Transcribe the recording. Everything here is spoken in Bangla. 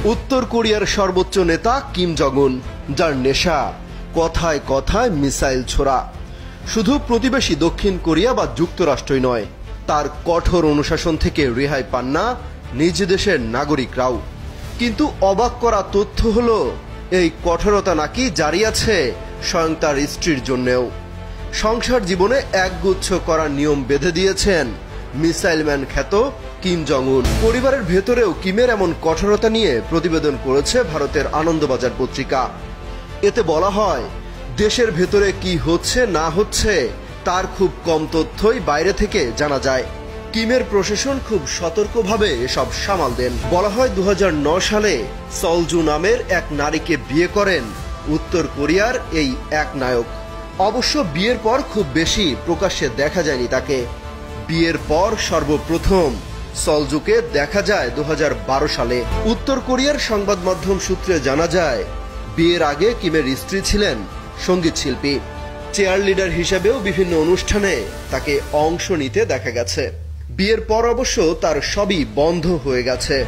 উত্তর কোরিয়ার সর্বোচ্চ নেতা কিম জং উন, যার নেশা কথায় কথায় মিসাইল ছোড়া। শুধু প্রতিবেশী দক্ষিণ কোরিয়া বা যুক্তরাষ্ট্রই নয়, তার কঠোর অনুশাসন থেকে রেহাই পান না নিজ দেশের নাগরিকরাও। কিন্তু অবাক করা তথ্য হলো, এই কঠোরতা নাকি জারি আছে স্বয়ং তার স্ত্রীর জন্যেও। সংসার জীবনে একগুচ্ছ করার নিয়ম বেঁধে দিয়েছেন মিসাইল ম্যান খ্যাত কিম জং উন। পরিবারের ভেতরেও কিমের এমন কঠোরতা নিয়ে প্রতিবেদন করেছে ভারতের আনন্দবাজার পত্রিকা। এতে বলা হয়, দেশের ভেতরে কি হচ্ছে না হচ্ছে তার খুব কম তথ্যই বাইরে থেকে জানা যায়। কিমের প্রশাসন খুব সতর্কভাবে এসব সামাল দেন। বলা হয় 2009 সালে সলজু নামের এক নারীকে বিয়ে করেন উত্তর কোরিয়ার এই এক নায়ক। অবশ্য বিয়ের পর খুব বেশি প্রকাশ্যে দেখা যায়নি তাকে। বিয়ের পর সর্বপ্রথম সলজুকে দেখা যায় 2012 সালে। উত্তর কোরিয়ার সংবাদ মাধ্যম সূত্রে জানা যায়, বিয়ের আগে কিমের স্ত্রী ছিলেন সঙ্গীত শিল্পী। চেয়ার লিডার হিসেবেও বিভিন্ন অনুষ্ঠানে তাকে অংশ নিতে দেখা গেছে। বিয়ের পর অবশ্য তার সবই বন্ধ হয়ে গেছে।